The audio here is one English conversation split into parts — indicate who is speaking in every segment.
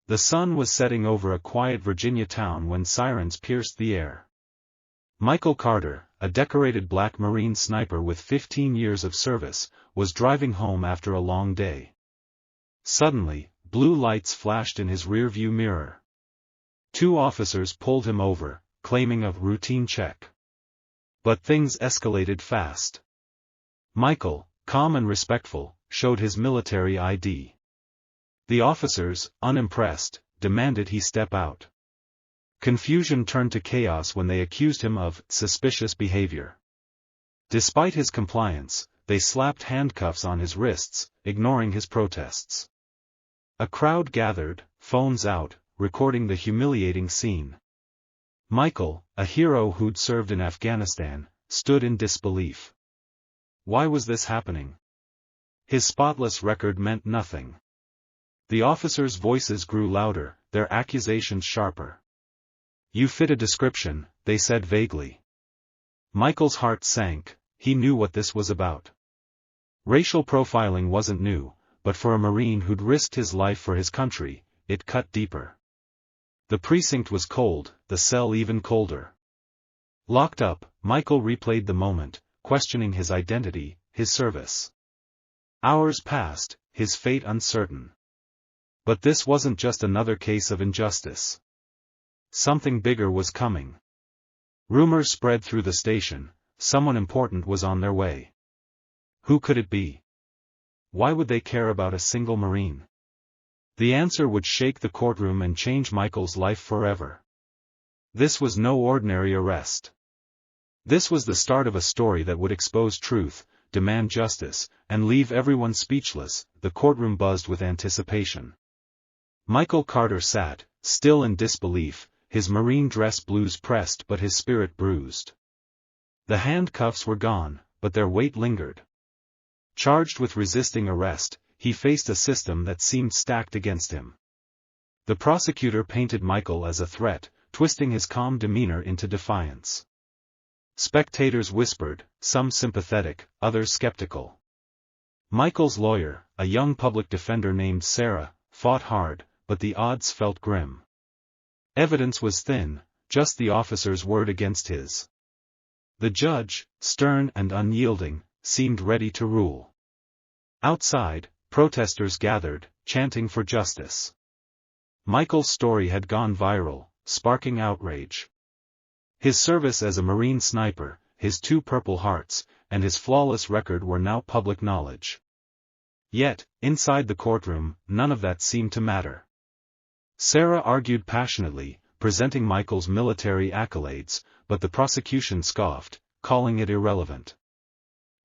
Speaker 1: The sun was setting over a quiet Virginia town when sirens pierced the air. Michael Carter, a decorated black Marine sniper with 15 years of service, was driving home after a long day. Suddenly, blue lights flashed in his rearview mirror. 2 officers pulled him over, claiming a routine check. But things escalated fast. Michael, calm and respectful, showed his military ID. The officers, unimpressed, demanded he step out. Confusion turned to chaos when they accused him of suspicious behavior. Despite his compliance, they slapped handcuffs on his wrists, ignoring his protests. A crowd gathered, phones out, recording the humiliating scene. Michael, a hero who'd served in Afghanistan, stood in disbelief. Why was this happening? His spotless record meant nothing. The officers' voices grew louder, their accusations sharper. "You fit a description," they said vaguely. Michael's heart sank. He knew what this was about. Racial profiling wasn't new, but for a Marine who'd risked his life for his country, it cut deeper. The precinct was cold, the cell even colder. Locked up, Michael replayed the moment, questioning his identity, his service. Hours passed, his fate uncertain. But this wasn't just another case of injustice. Something bigger was coming. Rumors spread through the station, someone important was on their way. Who could it be? Why would they care about a single Marine? The answer would shake the courtroom and change Michael's life forever. This was no ordinary arrest. This was the start of a story that would expose truth, demand justice, and leave everyone speechless. The courtroom buzzed with anticipation. Michael Carter sat, still in disbelief, his Marine dress blues pressed but his spirit bruised. The handcuffs were gone, but their weight lingered. Charged with resisting arrest, he faced a system that seemed stacked against him. The prosecutor painted Michael as a threat, twisting his calm demeanor into defiance. Spectators whispered, some sympathetic, others skeptical. Michael's lawyer, a young public defender named Sarah, fought hard, but the odds felt grim. Evidence was thin, just the officer's word against his. The judge, stern and unyielding, seemed ready to rule. Outside, protesters gathered, chanting for justice. Michael's story had gone viral, sparking outrage. His service as a Marine sniper, his 2 Purple Hearts, and his flawless record were now public knowledge. Yet, inside the courtroom, none of that seemed to matter. Sarah argued passionately, presenting Michael's military accolades, but the prosecution scoffed, calling it irrelevant.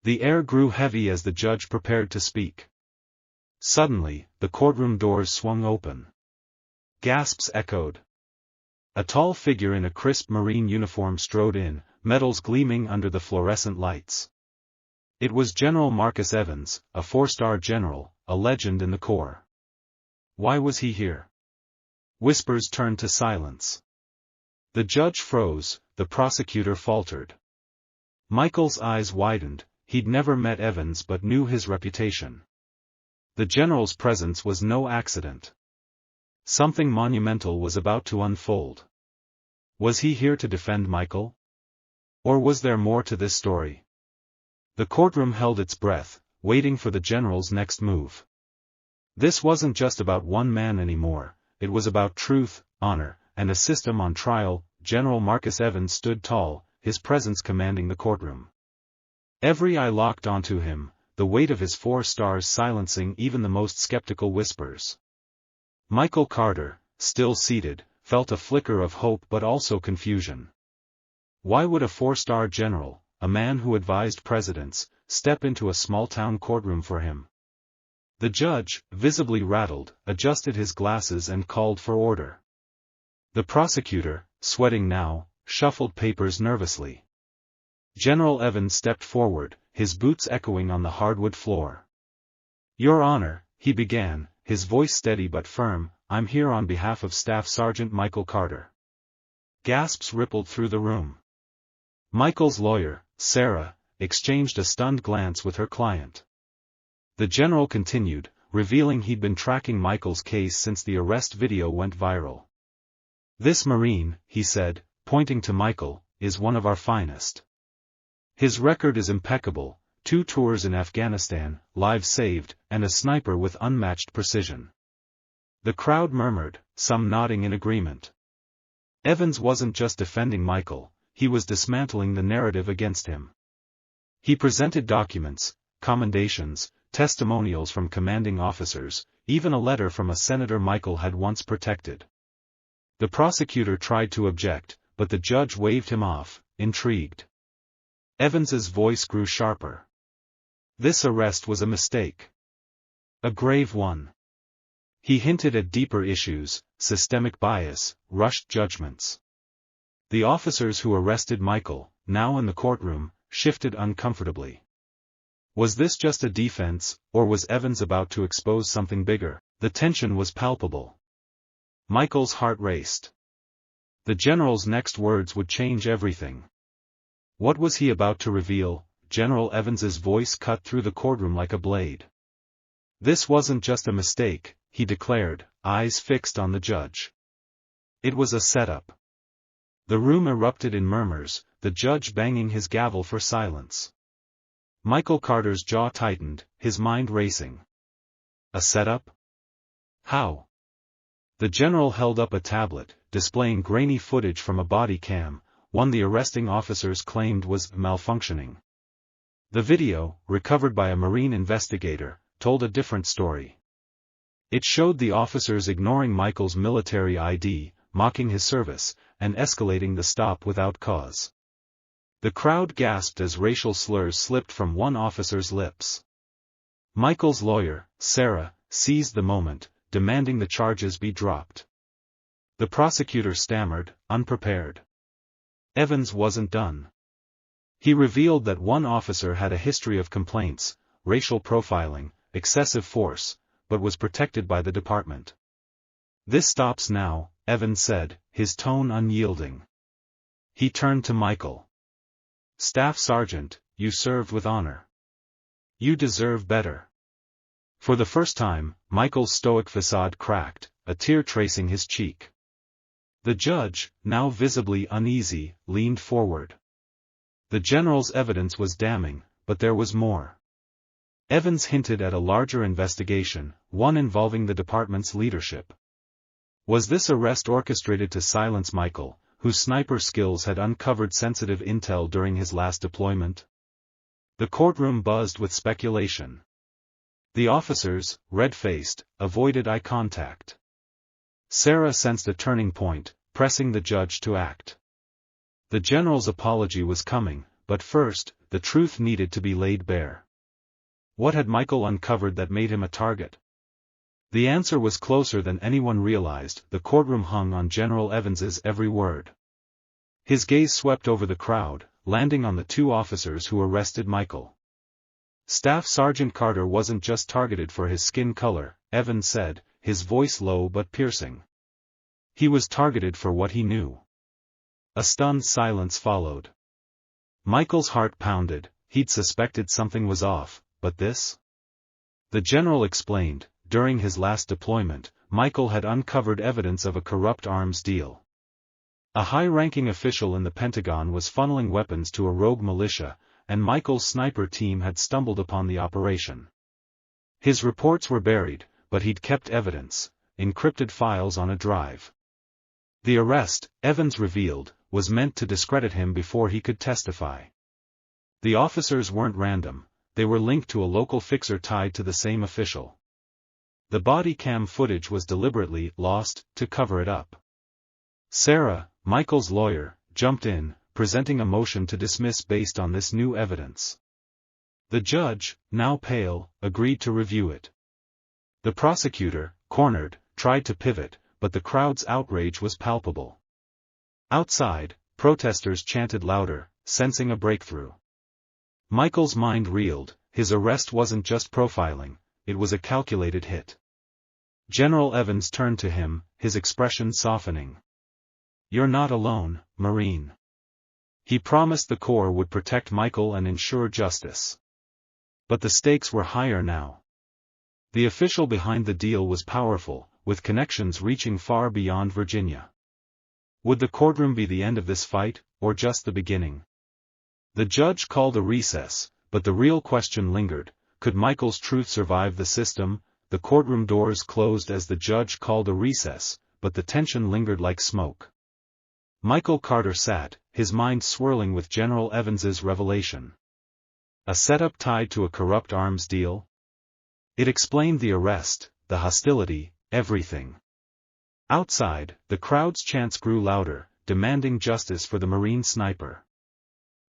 Speaker 1: The air grew heavy as the judge prepared to speak. Suddenly, the courtroom doors swung open. Gasps echoed. A tall figure in a crisp Marine uniform strode in, medals gleaming under the fluorescent lights. It was General Marcus Evans, a 4-star general, a legend in the Corps. Why was he here? Whispers turned to silence. The judge froze, the prosecutor faltered. Michael's eyes widened. He'd never met Evans but knew his reputation. The general's presence was no accident. Something monumental was about to unfold. Was he here to defend Michael? Or was there more to this story? The courtroom held its breath, waiting for the general's next move. This wasn't just about one man anymore, it was about truth, honor, and a system on trial. General Marcus Evans stood tall, his presence commanding the courtroom. Every eye locked onto him, the weight of his 4 stars silencing even the most skeptical whispers. Michael Carter, still seated, felt a flicker of hope but also confusion. Why would a 4-star general, a man who advised presidents, step into a small-town courtroom for him? The judge, visibly rattled, adjusted his glasses and called for order. The prosecutor, sweating now, shuffled papers nervously. General Evans stepped forward, his boots echoing on the hardwood floor. "Your Honor," he began, his voice steady but firm, "I'm here on behalf of Staff Sergeant Michael Carter." Gasps rippled through the room. Michael's lawyer, Sarah, exchanged a stunned glance with her client. The general continued, revealing he'd been tracking Michael's case since the arrest video went viral. "This Marine," he said, pointing to Michael, "is one of our finest. His record is impeccable, 2 tours in Afghanistan, lives saved, and a sniper with unmatched precision." The crowd murmured, some nodding in agreement. Evans wasn't just defending Michael, he was dismantling the narrative against him. He presented documents, commendations, testimonials from commanding officers, even a letter from a senator Michael had once protected. The prosecutor tried to object, but the judge waved him off, intrigued. Evans's voice grew sharper. This arrest was a mistake. A grave one. He hinted at deeper issues, systemic bias, rushed judgments. The officers who arrested Michael, now in the courtroom, shifted uncomfortably. Was this just a defense, or was Evans about to expose something bigger? The tension was palpable. Michael's heart raced. The general's next words would change everything. What was he about to reveal? General Evans's voice cut through the courtroom like a blade. This wasn't just a mistake, he declared, eyes fixed on the judge. It was a setup. The room erupted in murmurs, the judge banging his gavel for silence. Michael Carter's jaw tightened, his mind racing. A setup? How? The general held up a tablet, displaying grainy footage from a body cam, one the arresting officers claimed was malfunctioning. The video, recovered by a Marine investigator, told a different story. It showed the officers ignoring Michael's military ID, mocking his service, and escalating the stop without cause. The crowd gasped as racial slurs slipped from one officer's lips. Michael's lawyer, Sarah, seized the moment, demanding the charges be dropped. The prosecutor stammered, unprepared. Evans wasn't done. He revealed that one officer had a history of complaints, racial profiling, excessive force, but was protected by the department. "This stops now," Evans said, his tone unyielding. He turned to Michael. "Staff Sergeant, you served with honor. You deserve better." For the first time, Michael's stoic facade cracked, a tear tracing his cheek. The judge, now visibly uneasy, leaned forward. The general's evidence was damning, but there was more. Evans hinted at a larger investigation, one involving the department's leadership. Was this arrest orchestrated to silence Michael, whose sniper skills had uncovered sensitive intel during his last deployment? The courtroom buzzed with speculation. The officers, red-faced, avoided eye contact. Sarah sensed a turning point, pressing the judge to act. The general's apology was coming, but first, the truth needed to be laid bare. What had Michael uncovered that made him a target? The answer was closer than anyone realized. The courtroom hung on General Evans's every word. His gaze swept over the crowd, landing on the 2 officers who arrested Michael. Staff Sergeant Carter wasn't just targeted for his skin color, Evans said, his voice low but piercing. He was targeted for what he knew. A stunned silence followed. Michael's heart pounded. He'd suspected something was off, but this? The general explained, during his last deployment, Michael had uncovered evidence of a corrupt arms deal. A high-ranking official in the Pentagon was funneling weapons to a rogue militia, and Michael's sniper team had stumbled upon the operation. His reports were buried, but he'd kept evidence, encrypted files on a drive. The arrest, Evans revealed, was meant to discredit him before he could testify. The officers weren't random, they were linked to a local fixer tied to the same official. The body cam footage was deliberately lost to cover it up. Sarah, Michael's lawyer, jumped in, presenting a motion to dismiss based on this new evidence. The judge, now pale, agreed to review it. The prosecutor, cornered, tried to pivot, but the crowd's outrage was palpable. Outside, protesters chanted louder, sensing a breakthrough. Michael's mind reeled. His arrest wasn't just profiling, it was a calculated hit. General Evans turned to him, his expression softening. "You're not alone, Marine." He promised the Corps would protect Michael and ensure justice. But the stakes were higher now. The official behind the deal was powerful, with connections reaching far beyond Virginia. Would the courtroom be the end of this fight, or just the beginning? The judge called a recess, but the real question lingered: could Michael's truth survive the system? The courtroom doors closed as the judge called a recess, but the tension lingered like smoke. Michael Carter sat, his mind swirling with General Evans's revelation. A setup tied to a corrupt arms deal? It explained the arrest, the hostility, everything. Outside, the crowd's chants grew louder, demanding justice for the Marine sniper.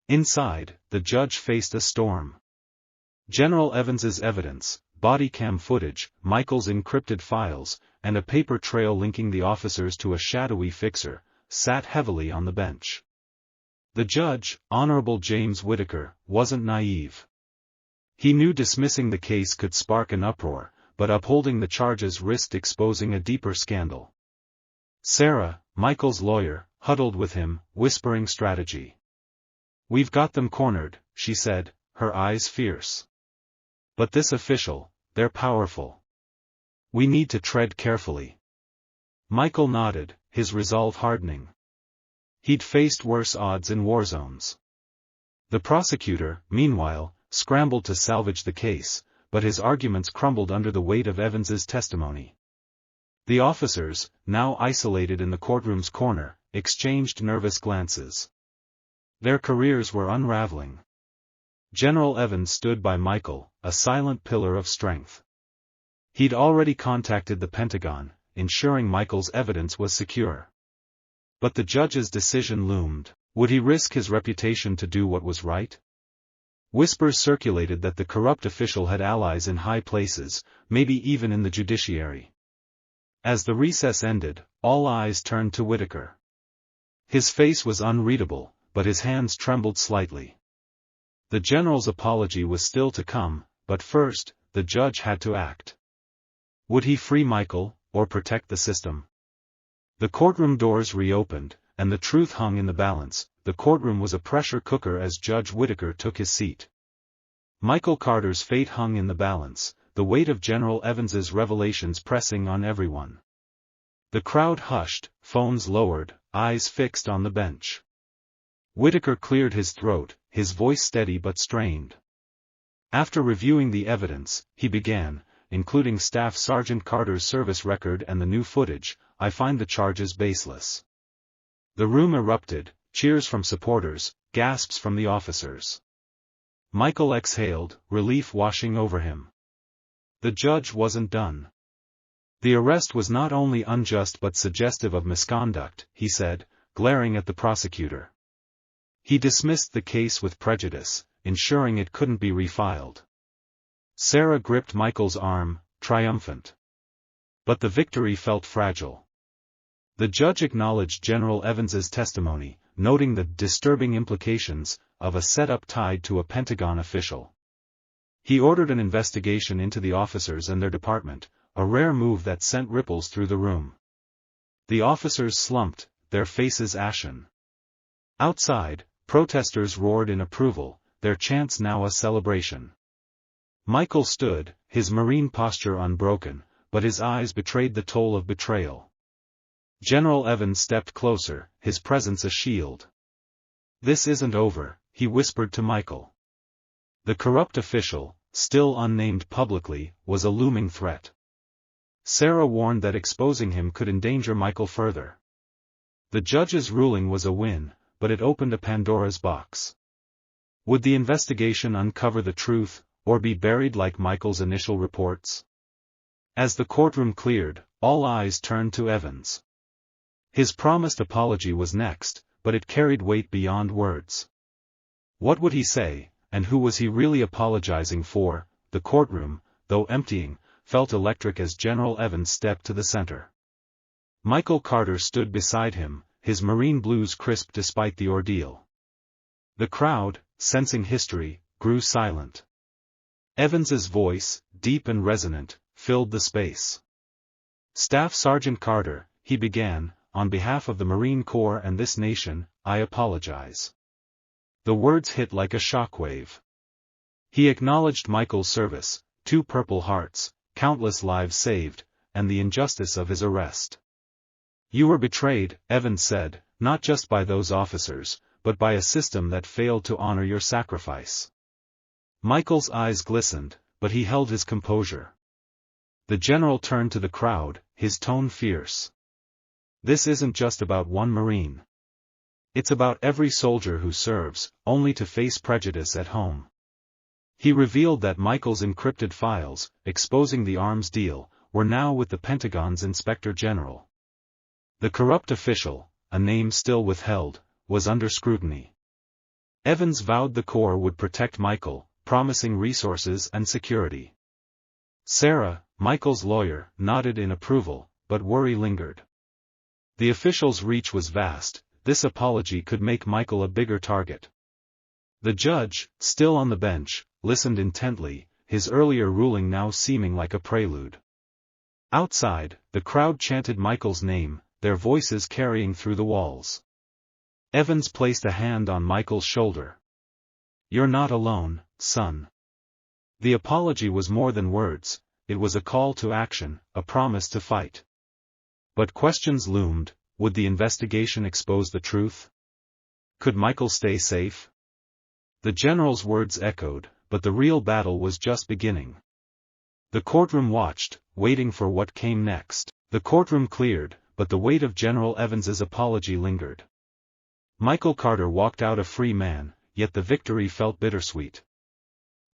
Speaker 1: Inside, the judge faced a storm. General Evans's evidence, body cam footage, Michael's encrypted files, and a paper trail linking the officers to a shadowy fixer, sat heavily on the bench. The judge, Honorable James Whitaker, wasn't naive. He knew dismissing the case could spark an uproar, but upholding the charges risked exposing a deeper scandal. Sarah, Michael's lawyer, huddled with him, whispering strategy. "We've got them cornered," she said, her eyes fierce. "But this official, they're powerful. We need to tread carefully." Michael nodded, his resolve hardening. He'd faced worse odds in war zones. The prosecutor, meanwhile, scrambled to salvage the case, but his arguments crumbled under the weight of Evans's testimony. The officers, now isolated in the courtroom's corner, exchanged nervous glances. Their careers were unraveling. General Evans stood by Michael, a silent pillar of strength. He'd already contacted the Pentagon, ensuring Michael's evidence was secure. But the judge's decision loomed. Would he risk his reputation to do what was right? Whispers circulated that the corrupt official had allies in high places, maybe even in the judiciary. As the recess ended, all eyes turned to Whitaker. His face was unreadable, but his hands trembled slightly. The general's apology was still to come, but first, the judge had to act. Would he free Michael, or protect the system? The courtroom doors reopened, and the truth hung in the balance. The courtroom was a pressure cooker as Judge Whitaker took his seat. Michael Carter's fate hung in the balance, the weight of General Evans's revelations pressing on everyone. The crowd hushed, phones lowered, eyes fixed on the bench. Whitaker cleared his throat, his voice steady but strained. After reviewing the evidence, he began, including Staff Sergeant Carter's service record and the new footage, "I find the charges baseless." The room erupted, cheers from supporters, gasps from the officers. Michael exhaled, relief washing over him. The judge wasn't done. The arrest was not only unjust but suggestive of misconduct, he said, glaring at the prosecutor. He dismissed the case with prejudice, ensuring it couldn't be refiled. Sarah gripped Michael's arm, triumphant. But the victory felt fragile. The judge acknowledged General Evans's testimony, noting the disturbing implications of a setup tied to a Pentagon official. He ordered an investigation into the officers and their department, a rare move that sent ripples through the room. The officers slumped, their faces ashen. Outside, protesters roared in approval, their chants now a celebration. Michael stood, his Marine posture unbroken, but his eyes betrayed the toll of betrayal. General Evans stepped closer, his presence a shield. "This isn't over," he whispered to Michael. The corrupt official, still unnamed publicly, was a looming threat. Sarah warned that exposing him could endanger Michael further. The judge's ruling was a win, but it opened a Pandora's box. Would the investigation uncover the truth, or be buried like Michael's initial reports? As the courtroom cleared, all eyes turned to Evans. His promised apology was next, but it carried weight beyond words. What would he say, and who was he really apologizing for? The courtroom, though emptying, felt electric as General Evans stepped to the center. Michael Carter stood beside him, his Marine blues crisp despite the ordeal. The crowd, sensing history, grew silent. Evans's voice, deep and resonant, filled the space. "Staff Sergeant Carter," he began, "on behalf of the Marine Corps and this nation, I apologize." The words hit like a shockwave. He acknowledged Michael's service, 2 Purple Hearts, countless lives saved, and the injustice of his arrest. "You were betrayed," Evans said, "not just by those officers, but by a system that failed to honor your sacrifice." Michael's eyes glistened, but he held his composure. The general turned to the crowd, his tone fierce. "This isn't just about one Marine. It's about every soldier who serves, only to face prejudice at home." He revealed that Michael's encrypted files, exposing the arms deal, were now with the Pentagon's Inspector General. The corrupt official, a name still withheld, was under scrutiny. Evans vowed the Corps would protect Michael, promising resources and security. Sarah, Michael's lawyer, nodded in approval, but worry lingered. The official's reach was vast. This apology could make Michael a bigger target. The judge, still on the bench, listened intently, his earlier ruling now seeming like a prelude. Outside, the crowd chanted Michael's name, their voices carrying through the walls. Evans placed a hand on Michael's shoulder. "You're not alone, son." The apology was more than words, it was a call to action, a promise to fight. But questions loomed. Would the investigation expose the truth? Could Michael stay safe? The general's words echoed, but the real battle was just beginning. The courtroom watched, waiting for what came next. The courtroom cleared, but the weight of General Evans's apology lingered. Michael Carter walked out a free man, yet the victory felt bittersweet.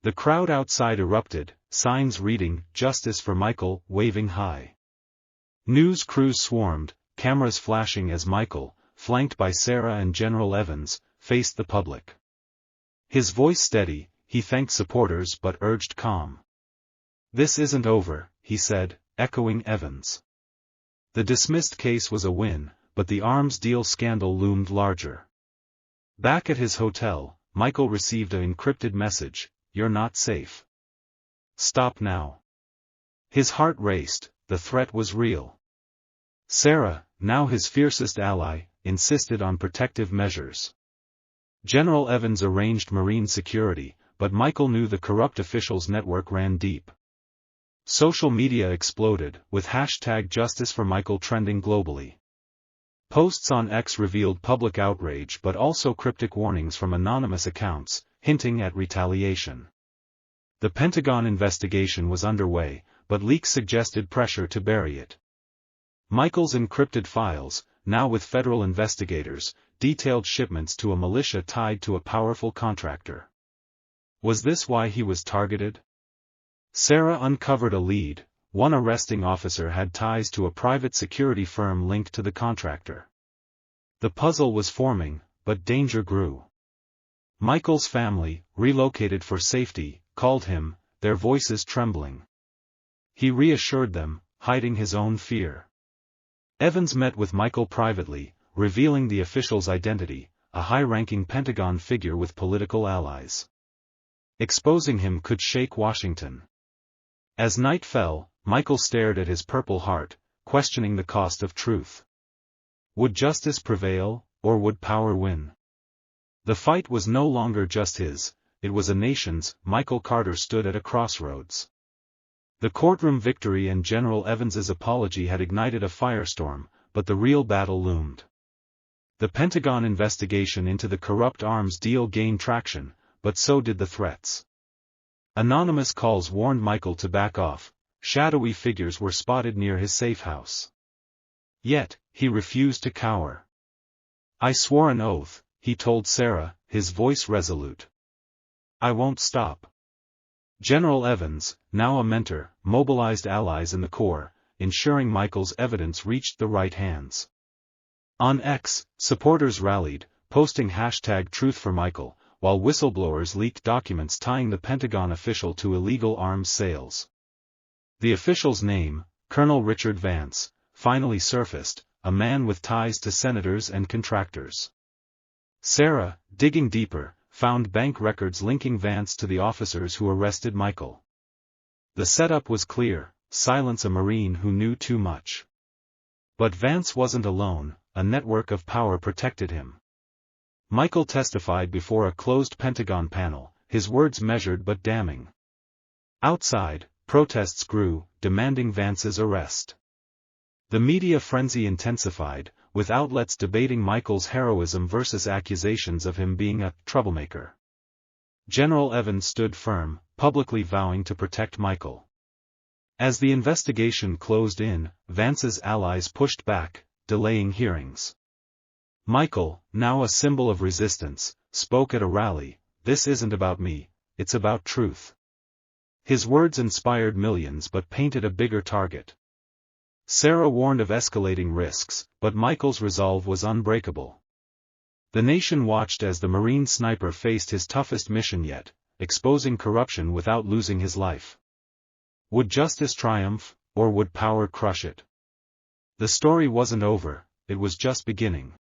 Speaker 1: The crowd outside erupted, signs reading, "Justice for Michael," waving high. News crews swarmed, cameras flashing as Michael, flanked by Sarah and General Evans, faced the public. His voice steady, he thanked supporters but urged calm. "This isn't over," he said, echoing Evans. The dismissed case was a win, but the arms deal scandal loomed larger. Back at his hotel, Michael received an encrypted message, "You're not safe. Stop now." His heart raced, the threat was real. Sarah, now his fiercest ally, insisted on protective measures. General Evans arranged Marine security, but Michael knew the corrupt official's network ran deep. Social media exploded, with #JusticeForMichael trending globally. Posts on X revealed public outrage but also cryptic warnings from anonymous accounts, hinting at retaliation. The Pentagon investigation was underway, but leaks suggested pressure to bury it. Michael's encrypted files, now with federal investigators, detailed shipments to a militia tied to a powerful contractor. Was this why he was targeted? Sarah uncovered a lead. One arresting officer had ties to a private security firm linked to the contractor. The puzzle was forming, but danger grew. Michael's family, relocated for safety, called him, their voices trembling. He reassured them, hiding his own fear. Evans met with Michael privately, revealing the official's identity, a high-ranking Pentagon figure with political allies. Exposing him could shake Washington. As night fell, Michael stared at his Purple Heart, questioning the cost of truth. Would justice prevail, or would power win? The fight was no longer just his, it was a nation's. Michael Carter stood at a crossroads. The courtroom victory and General Evans's apology had ignited a firestorm, but the real battle loomed. The Pentagon investigation into the corrupt arms deal gained traction, but so did the threats. Anonymous calls warned Michael to back off. Shadowy figures were spotted near his safe house. Yet, he refused to cower. "I swore an oath," he told Sarah, his voice resolute. "I won't stop." General Evans, now a mentor, mobilized allies in the Corps, ensuring Michael's evidence reached the right hands. On X, supporters rallied, posting #TruthForMichael, while whistleblowers leaked documents tying the Pentagon official to illegal arms sales. The official's name, Colonel Richard Vance, finally surfaced, a man with ties to senators and contractors. Sarah, digging deeper, found bank records linking Vance to the officers who arrested Michael. The setup was clear: silence a Marine who knew too much. But Vance wasn't alone, a network of power protected him. Michael testified before a closed Pentagon panel, his words measured but damning. Outside, protests grew, demanding Vance's arrest. The media frenzy intensified, with outlets debating Michael's heroism versus accusations of him being a troublemaker. General Evans stood firm, publicly vowing to protect Michael. As the investigation closed in, Vance's allies pushed back, delaying hearings. Michael, now a symbol of resistance, spoke at a rally, "This isn't about me, it's about truth." His words inspired millions but painted a bigger target. Sarah warned of escalating risks, but Michael's resolve was unbreakable. The nation watched as the Marine sniper faced his toughest mission yet, exposing corruption without losing his life. Would justice triumph, or would power crush it? The story wasn't over, it was just beginning.